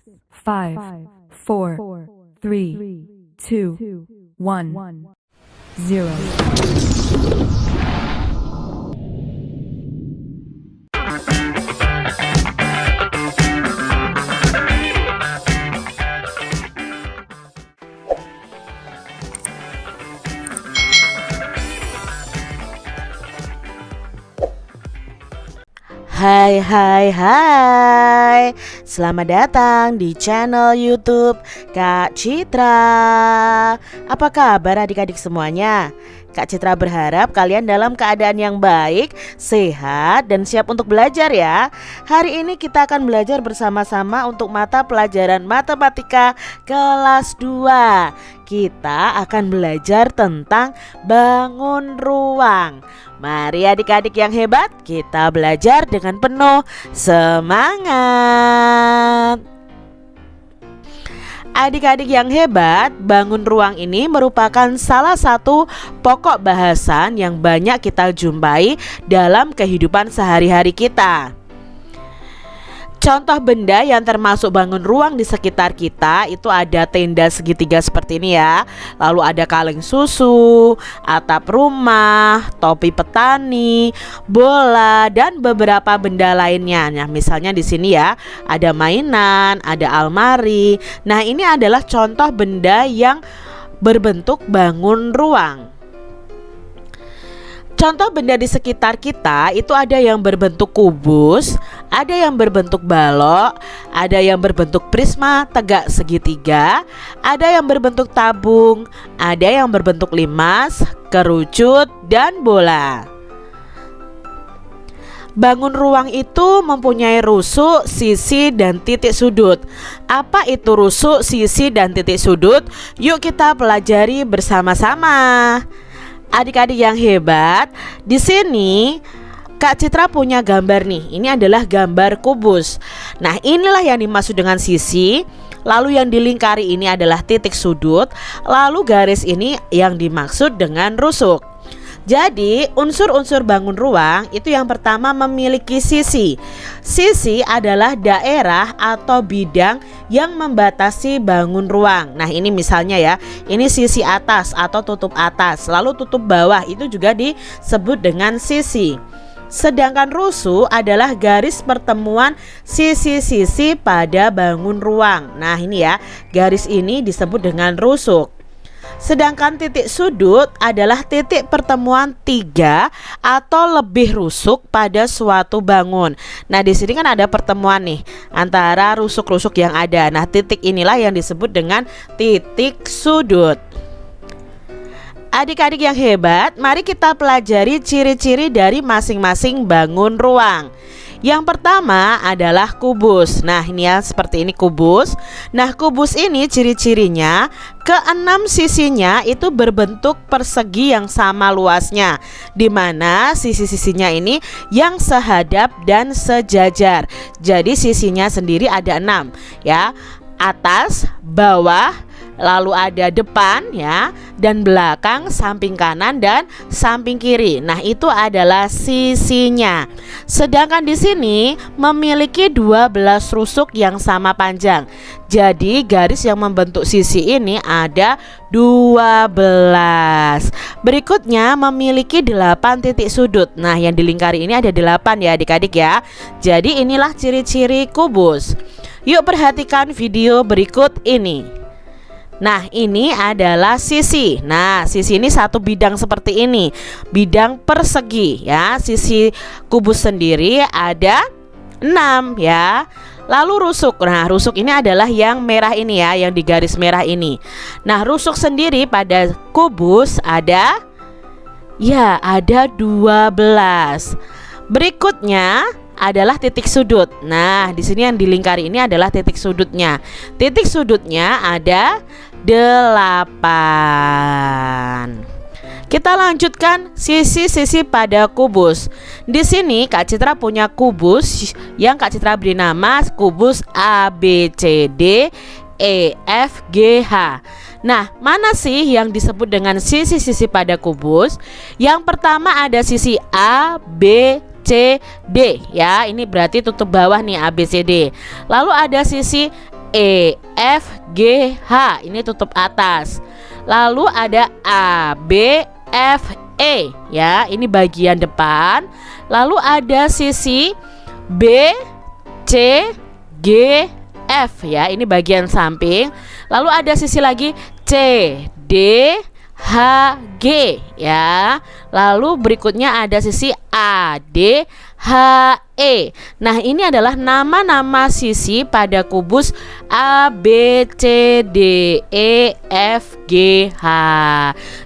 5, 4, 3, 2, 1, 0. Hai hai hai, selamat datang di channel YouTube Kak Citra. Apa kabar adik-adik semuanya? Kak Citra berharap kalian dalam keadaan yang baik, sehat, dan siap untuk belajar ya. Hari ini kita akan belajar bersama-sama untuk mata pelajaran matematika kelas 2. Kita akan belajar tentang bangun ruang. Mari adik-adik yang hebat, kita belajar dengan penuh semangat. Adik-adik yang hebat, bangun ruang ini merupakan salah satu pokok bahasan yang banyak kita jumpai dalam kehidupan sehari-hari kita. Contoh benda yang termasuk bangun ruang di sekitar kita itu ada tenda segitiga seperti ini ya. Lalu ada kaleng susu, atap rumah, topi petani, bola, dan beberapa benda lainnya. Nah, misalnya di sini ya, ada mainan, ada almari. Nah, ini adalah contoh benda yang berbentuk bangun ruang. Contoh benda di sekitar kita itu ada yang berbentuk kubus, ada yang berbentuk balok, ada yang berbentuk prisma tegak segitiga, ada yang berbentuk tabung, ada yang berbentuk limas, kerucut, dan bola. Bangun ruang itu mempunyai rusuk, sisi, dan titik sudut. Apa itu rusuk, sisi, dan titik sudut? Yuk kita pelajari bersama-sama. Adik-adik yang hebat, di sini Kak Citra punya gambar nih. Ini adalah gambar kubus. Nah, inilah yang dimaksud dengan sisi. Lalu yang dilingkari ini adalah titik sudut. Lalu garis ini yang dimaksud dengan rusuk. Jadi unsur-unsur bangun ruang itu yang pertama memiliki sisi. Sisi adalah daerah atau bidang yang membatasi bangun ruang. Nah, ini misalnya ya, ini sisi atas atau tutup atas. Lalu tutup bawah itu juga disebut dengan sisi. Sedangkan rusuk adalah garis pertemuan sisi-sisi pada bangun ruang. Nah, ini ya, garis ini disebut dengan rusuk. Sedangkan titik sudut adalah titik pertemuan tiga atau lebih rusuk pada suatu bangun. Nah, di sini kan ada pertemuan nih antara rusuk-rusuk yang ada. Nah, titik inilah yang disebut dengan titik sudut. Adik-adik yang hebat, mari kita pelajari ciri-ciri dari masing-masing bangun ruang. Yang pertama adalah kubus. Nah, ini ya, seperti ini kubus. Nah, kubus ini ciri-cirinya keenam sisinya itu berbentuk persegi yang sama luasnya, di mana sisi-sisinya ini yang sehadap dan sejajar. Jadi sisinya sendiri ada 6 ya. Atas, bawah, lalu ada depan ya, dan belakang, samping kanan, dan samping kiri. Nah, itu adalah sisinya. Sedangkan di sini memiliki 12 rusuk yang sama panjang. Jadi garis yang membentuk sisi ini ada 12. Berikutnya memiliki 8 titik sudut. Nah, yang dilingkari ini ada 8 ya adik-adik ya. Jadi inilah ciri-ciri kubus. Yuk perhatikan video berikut ini. Nah, ini adalah sisi. Nah, sisi ini satu bidang seperti ini, bidang persegi ya. Sisi kubus sendiri ada 6 ya. Lalu rusuk. Nah, rusuk ini adalah yang merah ini ya, yang di garis merah ini. Nah, rusuk sendiri pada kubus ada 12. Berikutnya adalah titik sudut. Nah, di sini yang dilingkari ini adalah titik sudutnya. Titik sudutnya ada 8. Kita lanjutkan sisi-sisi pada kubus. Di sini Kak Citra punya kubus yang Kak Citra beri nama kubus ABCD EFGH. Nah, mana sih yang disebut dengan sisi-sisi pada kubus? Yang pertama ada sisi A, B, C, D ya. Ini berarti tutup bawah nih ABCD. Lalu ada sisi E, F, G, H. Ini tutup atas. Lalu ada A, B, F, E ya. Ini bagian depan. Lalu ada sisi B, C, G, F ya. Ini bagian samping. Lalu ada sisi lagi C, D, H, G ya. Lalu berikutnya ada sisi A, D, H, E. Nah, ini adalah nama-nama sisi pada kubus A, B, C, D, E, F, G, H.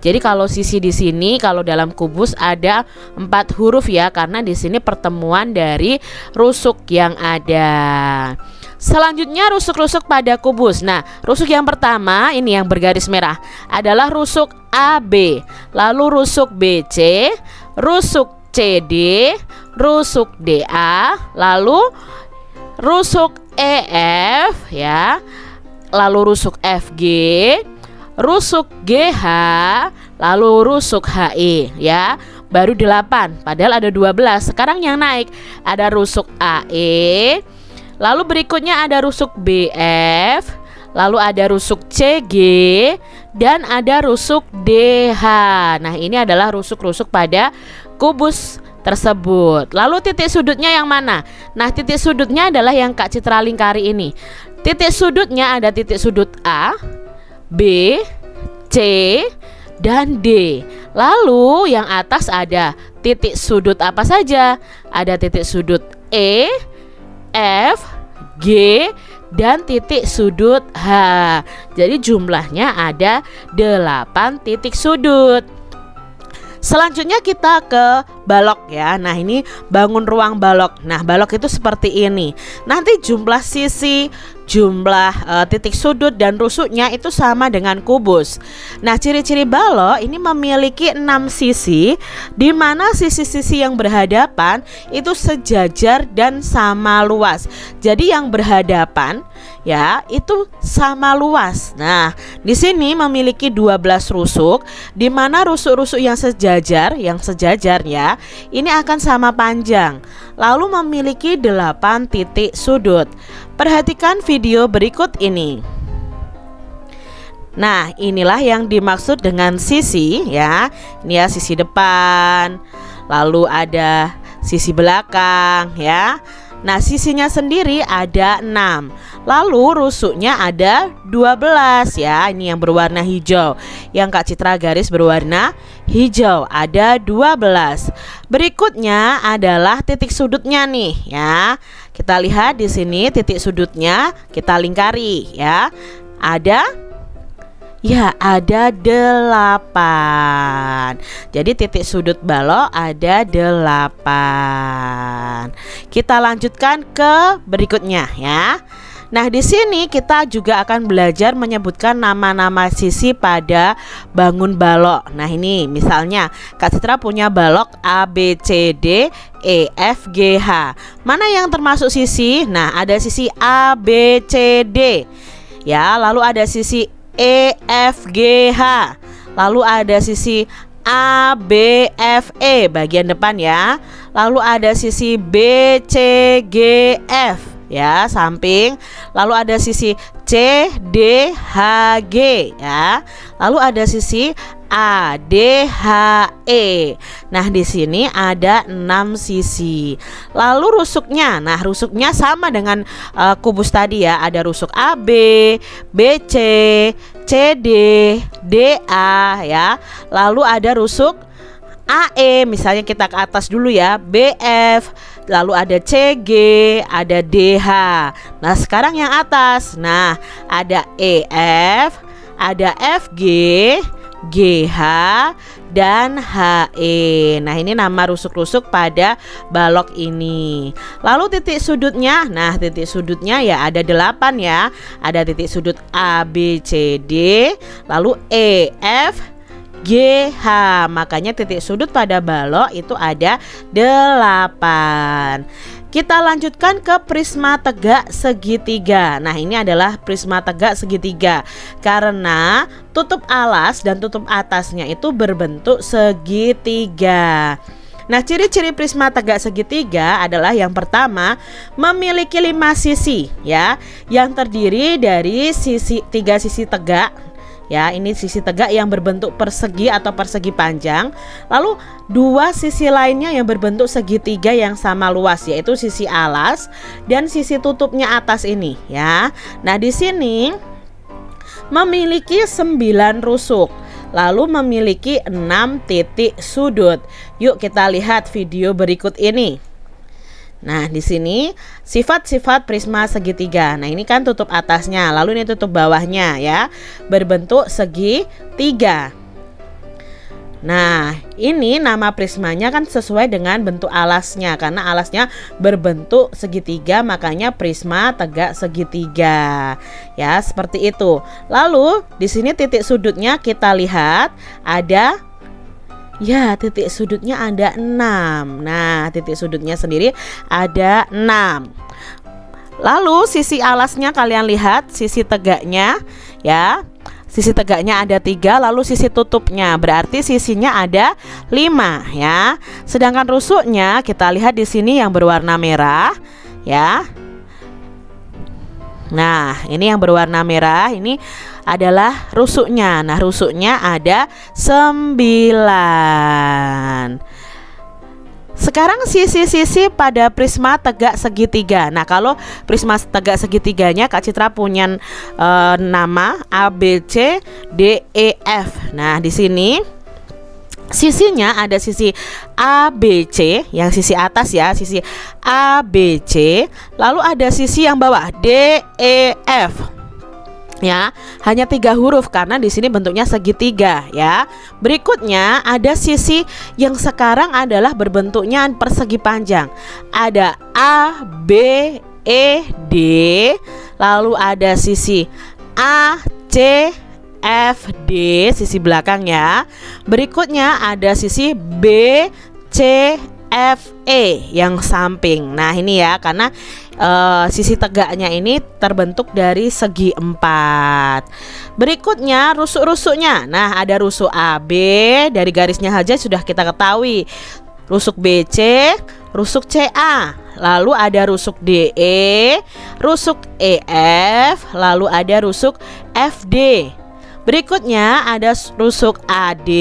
Jadi kalau sisi di sini kalau dalam kubus ada 4 huruf ya, karena di sini pertemuan dari rusuk yang ada. Selanjutnya rusuk-rusuk pada kubus. Nah, rusuk yang pertama ini yang bergaris merah adalah rusuk AB, lalu rusuk BC, rusuk CD, rusuk DA, lalu rusuk EF ya, lalu rusuk FG, rusuk GH, lalu rusuk HI ya. Baru 8, padahal ada 12. Sekarang yang naik ada rusuk AE. Lalu berikutnya ada rusuk BF, lalu ada rusuk CG, dan ada rusuk DH. Nah, ini adalah rusuk-rusuk pada kubus tersebut. Lalu titik sudutnya yang mana? Nah, titik sudutnya adalah yang Kak Citra lingkari ini. Titik sudutnya ada titik sudut A, B, C, dan D. Lalu yang atas ada titik sudut apa saja? Ada titik sudut E, F, G, dan titik sudut H. Jadi jumlahnya ada 8 titik sudut. Selanjutnya kita ke balok ya. Nah, ini bangun ruang balok. Nah, balok itu seperti ini. Nanti jumlah sisi, jumlah titik sudut dan rusuknya itu sama dengan kubus. Nah, ciri-ciri balok ini memiliki 6 sisi, di mana sisi-sisi yang berhadapan itu sejajar dan sama luas. Jadi yang berhadapan ya itu sama luas. Nah, di sini memiliki 12 rusuk, di mana rusuk-rusuk yang sejajar ya, ini akan sama panjang. Lalu memiliki 8 titik sudut. Perhatikan video berikut ini. Nah, inilah yang dimaksud dengan sisi ya. Ini ya sisi depan, lalu ada sisi belakang ya. Nah, sisinya sendiri ada 6. Lalu rusuknya ada 12 ya. Ini yang berwarna hijau. Yang Kak Citra garis berwarna hijau, ada 12. Berikutnya adalah titik sudutnya nih ya. Kita lihat di sini titik sudutnya, kita lingkari ya. Ada 8. Jadi titik sudut balok ada 8. Kita lanjutkan ke berikutnya ya. Nah, di sini kita juga akan belajar menyebutkan nama-nama sisi pada bangun balok. Nah, ini misalnya Kak Citra punya balok A, B, C, D, E, F, G, H. Mana yang termasuk sisi? Nah, ada sisi A, B, C, D ya. Lalu ada sisi E, F, G, H. Lalu ada sisi A, B, F, E bagian depan ya. Lalu ada sisi B, C, G, F ya, samping. Lalu ada sisi C, D, H, G ya. Lalu ada sisi A, D, H, E. Nah, di sini ada 6 sisi. Lalu rusuknya. Nah, rusuknya sama dengan kubus tadi ya. Ada rusuk AB, BC, CD, DA ya. Lalu ada rusuk AE, misalnya kita ke atas dulu ya, BF, lalu ada CG, ada DH. Nah, sekarang yang atas. Nah, ada EF, ada FG, GH, dan HE. Nah, ini nama rusuk-rusuk pada balok ini. Lalu titik sudutnya. Nah, titik sudutnya ya ada 8 ya. Ada titik sudut A, B, C, D, lalu E, F, GH. Makanya titik sudut pada balok itu ada 8. Kita lanjutkan ke prisma tegak segitiga. Nah, ini adalah prisma tegak segitiga karena tutup alas dan tutup atasnya itu berbentuk segitiga. Nah, ciri-ciri prisma tegak segitiga adalah yang pertama, memiliki 5 sisi ya, yang terdiri dari 3 sisi tegak. Ya, ini sisi tegak yang berbentuk persegi atau persegi panjang. Lalu 2 sisi lainnya yang berbentuk segitiga yang sama luas, yaitu sisi alas dan sisi tutupnya atas ini ya. Nah, di sini memiliki 9 rusuk, lalu memiliki 6 titik sudut. Yuk kita lihat video berikut ini. Nah, di sini sifat-sifat prisma segitiga. Nah, ini kan tutup atasnya, lalu ini tutup bawahnya ya, berbentuk segitiga. Nah, ini nama prismanya kan sesuai dengan bentuk alasnya, karena alasnya berbentuk segitiga, makanya prisma tegak segitiga. Ya, seperti itu. Lalu di sini titik sudutnya kita lihat ada, ya, titik sudutnya ada 6. Nah, titik sudutnya sendiri ada 6. Lalu sisi alasnya kalian lihat, sisi tegaknya ya. Sisi tegaknya ada 3, lalu sisi tutupnya berarti sisinya ada 5 ya. Sedangkan rusuknya kita lihat di sini yang berwarna merah ya. Nah, ini yang berwarna merah ini adalah rusuknya. Nah, rusuknya ada 9. Sekarang sisi-sisi pada prisma tegak segitiga. Nah, kalau prisma tegak segitiganya Kak Citra punya nama A, B, C, D, E, F. Nah, di sini sisinya ada sisi A, B, C, yang sisi atas ya, sisi A, B, C. Lalu ada sisi yang bawah D, E, F. Ya, hanya 3 huruf karena di sini bentuknya segitiga ya. Berikutnya ada sisi yang sekarang adalah berbentuknya persegi panjang. Ada A, B, E, D. Lalu ada sisi A, C, F, D, sisi belakang ya. Berikutnya ada sisi B, C, F, E yang samping. Nah, ini ya, karena sisi tegaknya ini terbentuk dari segi 4. Berikutnya rusuk-rusuknya. Nah, ada rusuk AB, dari garisnya saja sudah kita ketahui. Rusuk BC, rusuk CA. Lalu ada rusuk DE, rusuk EF, lalu ada rusuk FD. Berikutnya ada rusuk AD,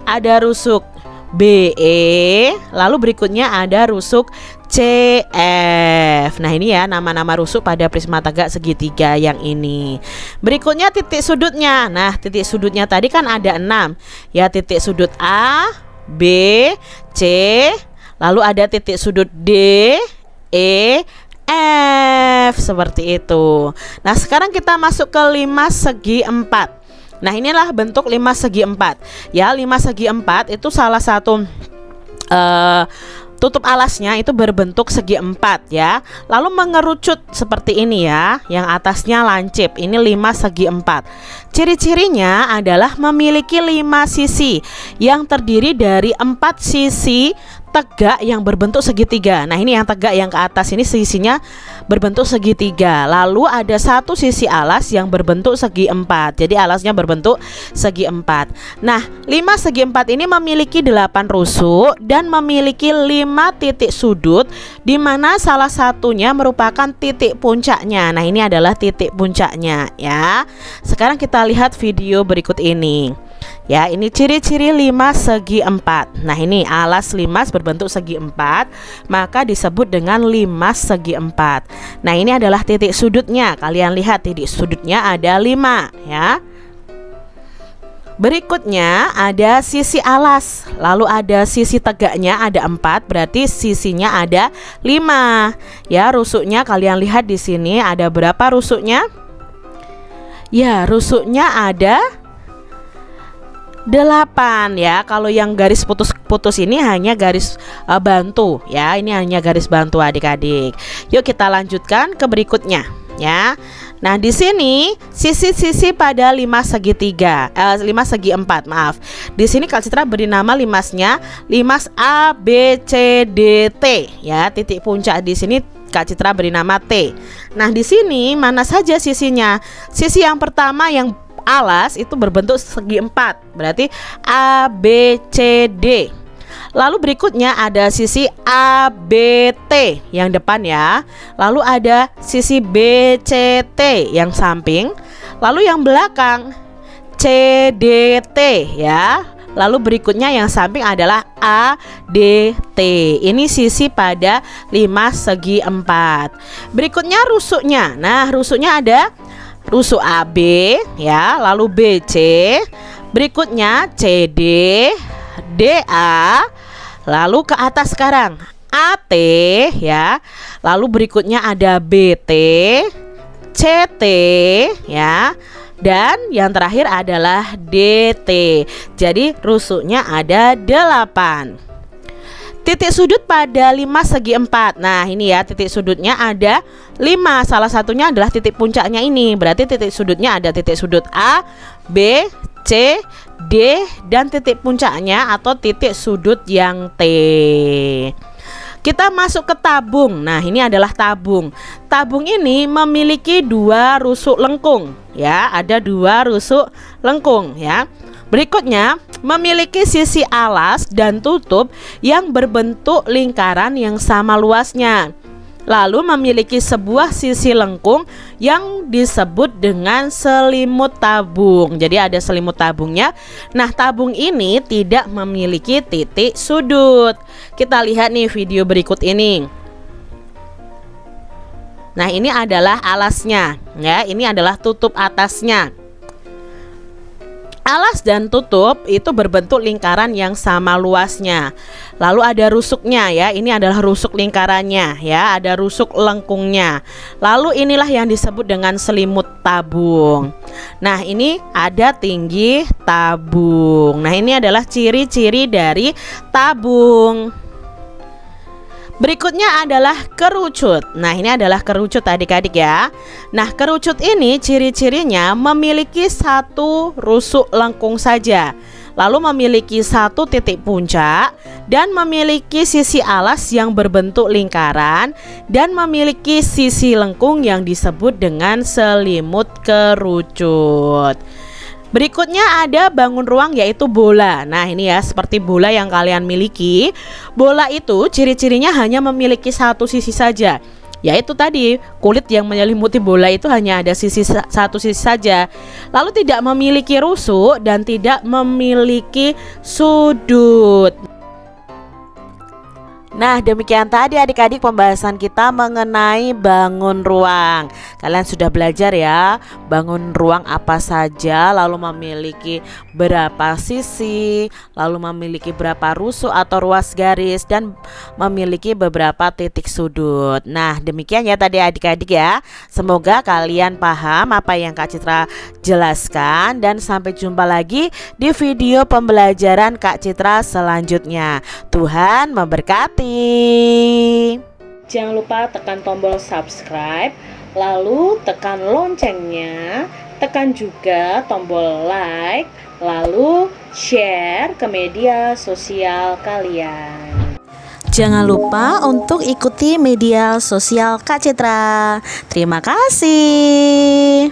ada rusuk BE, lalu berikutnya ada rusuk CF. Nah, ini ya nama-nama rusuk pada prisma tegak segitiga yang ini. Berikutnya titik sudutnya. Nah, titik sudutnya tadi kan ada 6. Ya, titik sudut A, B, C, lalu ada titik sudut D, E, F, seperti itu. Nah, sekarang kita masuk ke 5 segi 4. Nah, inilah bentuk 5 segi 4. Ya, 5 segi 4 itu salah satu tutup alasnya itu berbentuk segi 4 ya. Lalu mengerucut seperti ini ya, yang atasnya lancip. Ini 5 segi 4. Ciri-cirinya adalah memiliki 5 sisi yang terdiri dari 4 sisi tegak yang berbentuk segitiga. Nah, ini yang tegak yang ke atas ini sisinya berbentuk segitiga. Lalu ada 1 sisi alas yang berbentuk segi 4. Jadi alasnya berbentuk segi 4. Nah, 5 segi 4 ini memiliki 8 rusuk dan memiliki 5 titik sudut, di mana salah satunya merupakan titik puncaknya. Nah, ini adalah titik puncaknya ya. Sekarang kita lihat video berikut ini. Ya, ini ciri-ciri 5 segi 4. Nah, ini alas 5 berbentuk segi 4, maka disebut dengan 5 segi 4. Nah, ini adalah titik sudutnya. Kalian lihat titik sudutnya ada 5 ya. Berikutnya ada sisi alas, lalu ada sisi tegaknya ada 4, berarti sisinya ada 5. Ya, rusuknya kalian lihat di sini ada berapa rusuknya? Ya, rusuknya ada 8 ya. Kalau yang garis putus-putus ini hanya garis bantu ya. Ini hanya garis bantu adik-adik. Yuk kita lanjutkan ke berikutnya ya. Nah, di sini sisi-sisi pada 5 segi 4, maaf. Di sini Kak Citra beri nama limasnya limas A, B, C, D, T ya. Titik puncak di sini Kak Citra beri nama T. Nah, di sini mana saja sisinya? Sisi yang pertama yang alas itu berbentuk segi 4, berarti A, B, C, D. Lalu berikutnya ada sisi ABT yang depan ya. Lalu ada sisi BCT yang samping. Lalu yang belakang CDT ya. Lalu berikutnya yang samping adalah ADT. Ini sisi pada 5 segi 4. Berikutnya rusuknya. Nah, rusuknya ada rusuk AB ya, lalu BC, berikutnya CD, DA, lalu ke atas sekarang AT ya. Lalu berikutnya ada BT, CT ya. Dan yang terakhir adalah DT. Jadi rusuknya ada 8. Titik sudut pada 5 segi 4. Nah ini ya, titik sudutnya ada 5. Salah satunya adalah titik puncaknya ini. Berarti titik sudutnya ada titik sudut A, B, C, D, dan titik puncaknya atau titik sudut yang T. Kita masuk ke tabung. Nah ini adalah tabung. Tabung ini memiliki 2 rusuk lengkung ya. Ada 2 rusuk lengkung ya. Berikutnya memiliki sisi alas dan tutup yang berbentuk lingkaran yang sama luasnya. Lalu memiliki sebuah sisi lengkung yang disebut dengan selimut tabung. Jadi ada selimut tabungnya. Nah, tabung ini tidak memiliki titik sudut. Kita lihat nih video berikut ini. Nah, ini adalah alasnya ya. Ini adalah tutup atasnya. Alas dan tutup itu berbentuk lingkaran yang sama luasnya. Lalu ada rusuknya ya. Ini adalah rusuk lingkarannya ya. Ada rusuk lengkungnya. Lalu inilah yang disebut dengan selimut tabung. Nah ini ada tinggi tabung. Nah ini adalah ciri-ciri dari tabung. Berikutnya adalah kerucut. Nah ini adalah kerucut adik-adik ya. Nah kerucut ini ciri-cirinya memiliki 1 rusuk lengkung saja. Lalu memiliki 1 titik puncak. Dan memiliki sisi alas yang berbentuk lingkaran. Dan memiliki sisi lengkung yang disebut dengan selimut kerucut. Berikutnya ada bangun ruang yaitu bola. Nah ini ya seperti bola yang kalian miliki. Bola itu ciri-cirinya hanya memiliki 1 sisi saja. Yaitu tadi kulit yang menyelimuti bola itu hanya ada 1 sisi saja. Lalu tidak memiliki rusuk dan tidak memiliki sudut. Nah demikian tadi adik-adik pembahasan kita mengenai bangun ruang. Kalian sudah belajar ya bangun ruang apa saja, lalu memiliki berapa sisi, lalu memiliki berapa rusuk atau ruas garis, dan memiliki beberapa titik sudut. Nah demikian ya tadi adik-adik ya. Semoga kalian paham apa yang Kak Citra jelaskan. Dan sampai jumpa lagi di video pembelajaran Kak Citra selanjutnya. Tuhan memberkati. Jangan lupa tekan tombol subscribe, lalu tekan loncengnya, tekan juga tombol like, lalu share ke media sosial kalian. Jangan lupa untuk ikuti media sosial Kak Citra. Terima kasih.